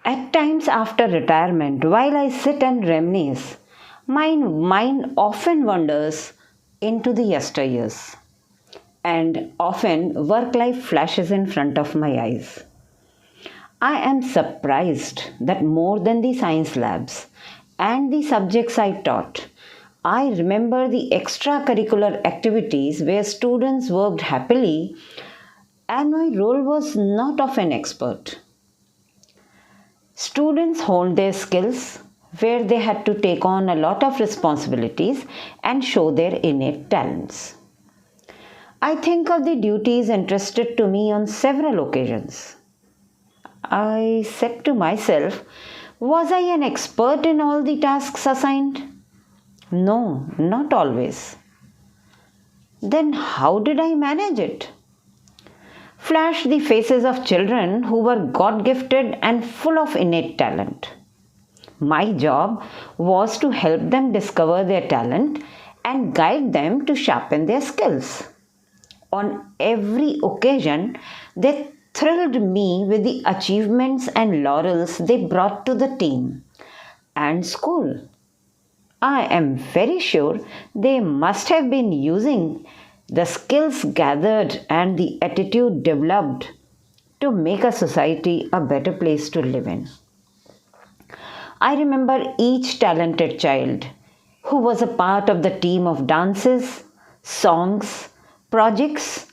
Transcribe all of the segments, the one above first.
At times after retirement, while I sit and reminisce, my mind often wanders into the yesteryears, and often work life flashes in front of my eyes. I am surprised that more than the science labs and the subjects I taught, I remember the extracurricular activities where students worked happily and my role was not of an expert. Students honed their skills where they had to take on a lot of responsibilities and show their innate talents. I think of the duties entrusted to me on several occasions. I said to myself, was I an expert in all the tasks assigned? No, not always. Then how did I manage it? Flash the faces of children who were God gifted and full of innate talent. My job was to help them discover their talent and guide them to sharpen their skills. On every occasion, they thrilled me with the achievements and laurels they brought to the team and school. I am very sure they must have been using the skills gathered and the attitude developed to make a society a better place to live in. I remember each talented child who was a part of the team of dances, songs, projects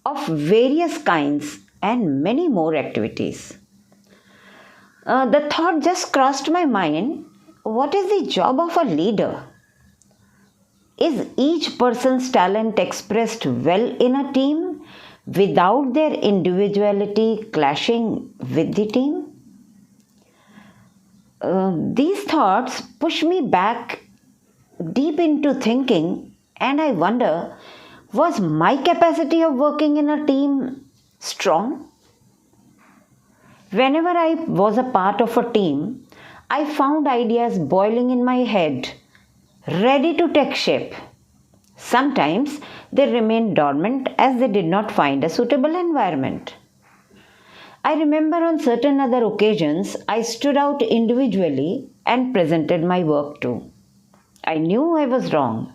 of various kinds, and many more activities. The thought just crossed my mind, what is the job of a leader? Is each person's talent expressed well in a team without their individuality clashing with the team? These thoughts push me back deep into thinking, and I wonder, was my capacity of working in a team strong? Whenever I was a part of a team, I found ideas boiling in my head, ready to take shape. Sometimes they remained dormant as they did not find a suitable environment. I remember on certain other occasions, I stood out individually and presented my work too. I knew I was wrong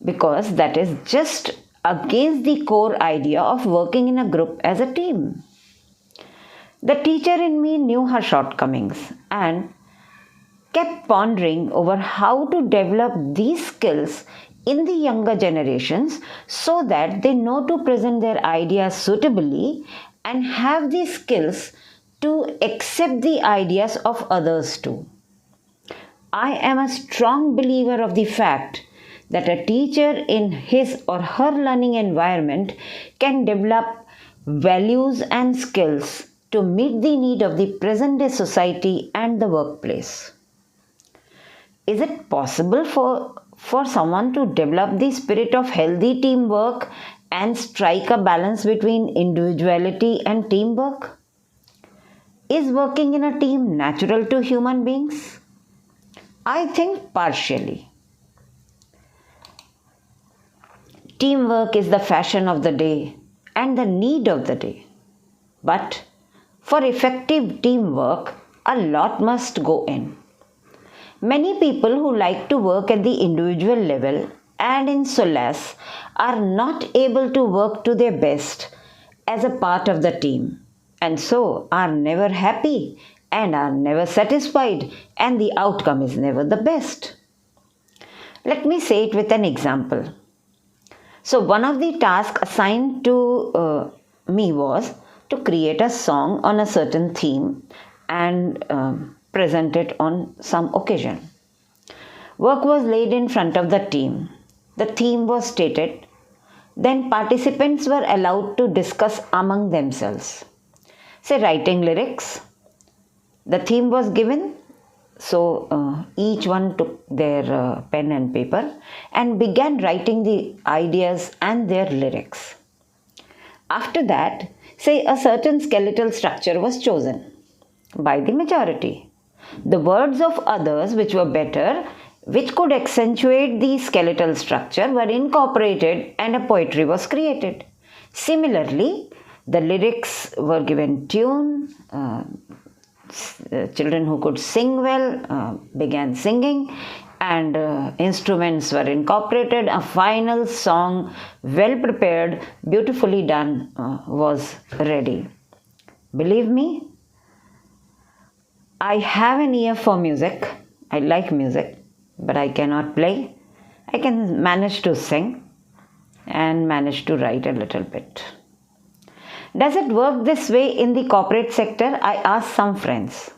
because that is just against the core idea of working in a group as a team. The teacher in me knew her shortcomings and kept pondering over how to develop these skills in the younger generations so that they know to present their ideas suitably and have the skills to accept the ideas of others too. I am a strong believer of the fact that a teacher in his or her learning environment can develop values and skills to meet the need of the present day society and the workplace. Is it possible for someone to develop the spirit of healthy teamwork and strike a balance between individuality and teamwork? Is working in a team natural to human beings? I think partially. Teamwork is the fashion of the day and the need of the day. But for effective teamwork, a lot must go in. Many people who like to work at the individual level and in solace are not able to work to their best as a part of the team and so are never happy and are never satisfied, and the outcome is never the best. Let me say it with an example. So one of the tasks assigned to me was to create a song on a certain theme and present it on some occasion. Work was laid in front of the team. The theme was stated. Then participants were allowed to discuss among themselves. Say writing lyrics. The theme was given. So each one took their pen and paper and began writing the ideas and their lyrics. After that, say a certain skeletal structure was chosen by the majority. The words of others which were better, which could accentuate the skeletal structure, were incorporated and a poetry was created. Similarly, the lyrics were given tune, children who could sing well began singing, and instruments were incorporated. A final song, well prepared, beautifully done, was ready. Believe me, I have an ear for music. I like music, but I cannot play. I can manage to sing and manage to write a little bit. Does it work this way in the corporate sector? I asked some friends,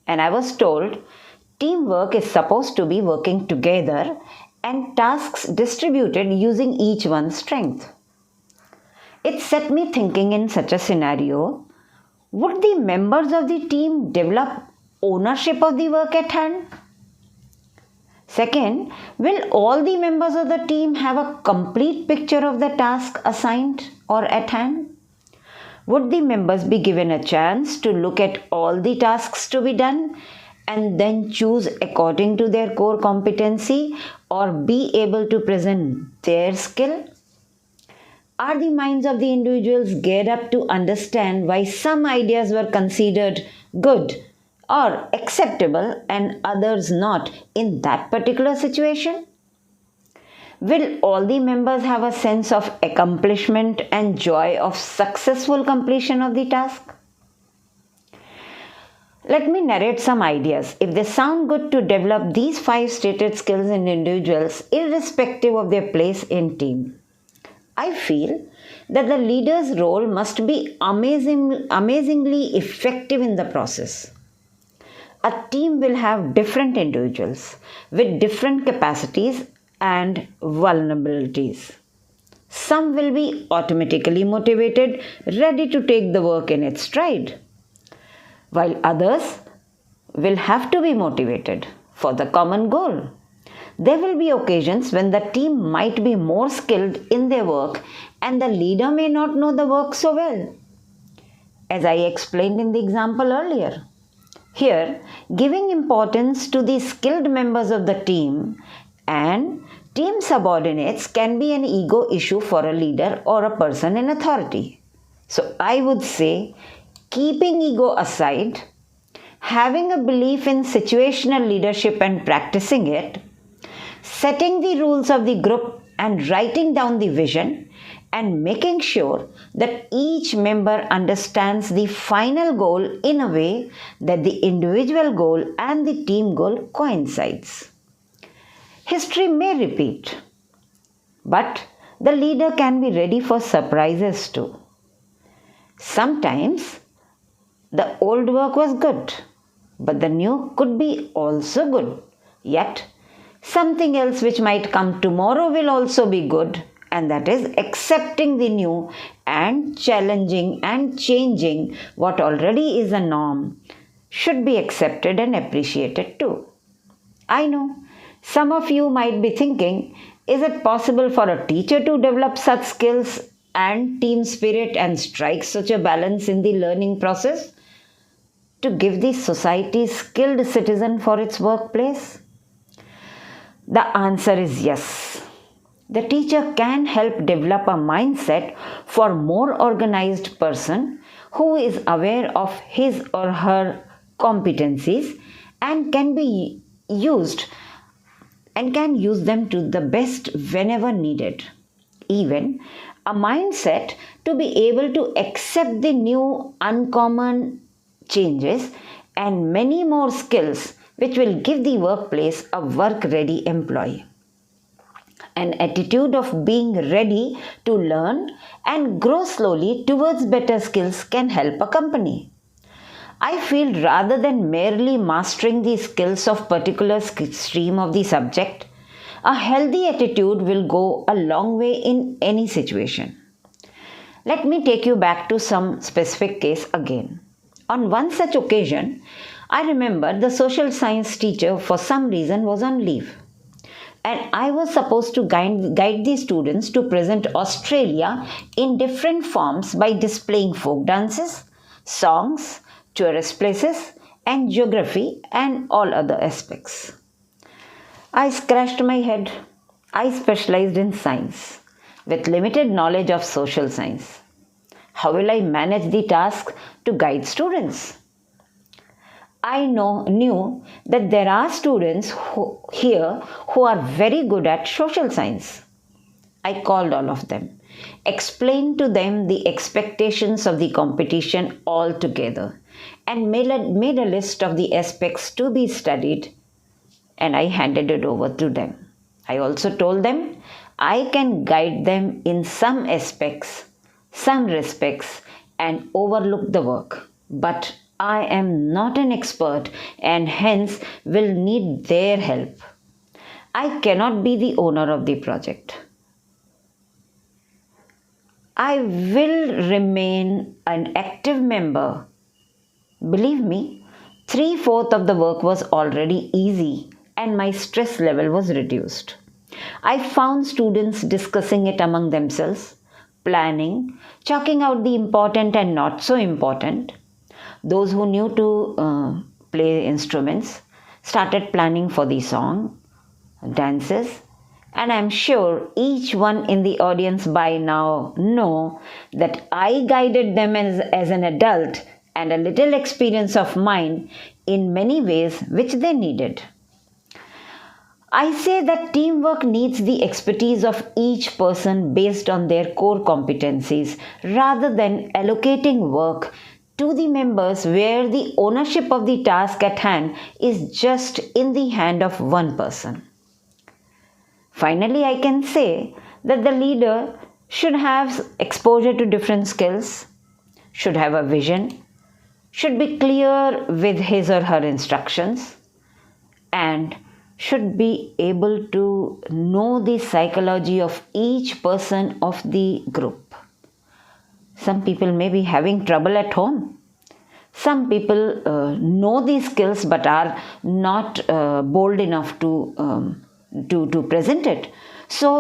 and I was told teamwork is supposed to be working together and tasks distributed using each one's strength. It set me thinking. In such a scenario, would the members of the team develop ownership of the work at hand? Second, will all the members of the team have a complete picture of the task assigned or at hand? Would the members be given a chance to look at all the tasks to be done and then choose according to their core competency, or be able to present their skill? Are the minds of the individuals geared up to understand why some ideas were considered good or acceptable and others not in that particular situation? Will all the members have a sense of accomplishment and joy of successful completion of the task? Let me narrate some ideas. If they sound good, to develop these 5 stated skills in individuals, irrespective of their place in team. I feel that the leader's role must be amazingly effective in the process. A team will have different individuals with different capacities and vulnerabilities. Some will be automatically motivated, ready to take the work in its stride, while others will have to be motivated for the common goal. There will be occasions when the team might be more skilled in their work and the leader may not know the work so well, as I explained in the example earlier. Here, giving importance to the skilled members of the team and team subordinates can be an ego issue for a leader or a person in authority. So I would say, keeping ego aside, having a belief in situational leadership and practicing it, setting the rules of the group and writing down the vision, and making sure that each member understands the final goal in a way that the individual goal and the team goal coincides. History may repeat, but the leader can be ready for surprises too. Sometimes the old work was good, but the new could be also good. Yet, something else which might come tomorrow will also be good, and that is accepting the new and challenging and changing what already is a norm should be accepted and appreciated too. I know some of you might be thinking, is it possible for a teacher to develop such skills and team spirit and strike such a balance in the learning process to give the society skilled citizen for its workplace? The answer is yes. The teacher can help develop a mindset for more organized person who is aware of his or her competencies and can use them to the best whenever needed. Even a mindset to be able to accept the new uncommon changes and many more skills which will give the workplace a work-ready employee. An attitude of being ready to learn and grow slowly towards better skills can help a company. I feel rather than merely mastering the skills of particular stream of the subject, a healthy attitude will go a long way in any situation. Let me take you back to some specific case again. On one such occasion, I remember the social science teacher for some reason was on leave, and I was supposed to guide the students to present Australia in different forms by displaying folk dances, songs, tourist places, and geography and all other aspects. I scratched my head. I specialized in science with limited knowledge of social science. How will I manage the task to guide students? knew that there are students here who are very good at social science. I called all of them, explained to them the expectations of the competition altogether, and made a list of the aspects to be studied, and I handed it over to them. I also told them I can guide them in some aspects, some respects, and overlook the work, but I am not an expert and hence will need their help. I cannot be the owner of the project. I will remain an active member. Believe me, 3/4 of the work was already easy and my stress level was reduced. I found students discussing it among themselves, planning, chalking out the important and not so important. Those who knew to play instruments started planning for the song, dances, and I'm sure each one in the audience by now know that I guided them as an adult and a little experience of mine in many ways which they needed. I say that teamwork needs the expertise of each person based on their core competencies rather than allocating work to the members where the ownership of the task at hand is just in the hand of one person. Finally, I can say that the leader should have exposure to different skills, should have a vision, should be clear with his or her instructions, and should be able to know the psychology of each person of the group. Some people may be having trouble at home. Some people know these skills but are not bold enough to present it. So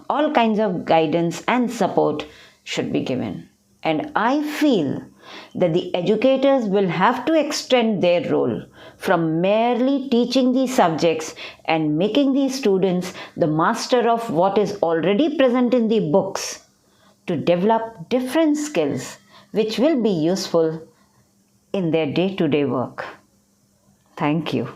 all kinds of guidance and support should be given. And I feel that the educators will have to extend their role from merely teaching these subjects and making these students the master of what is already present in the books to develop different skills which will be useful in their day-to-day work. Thank you.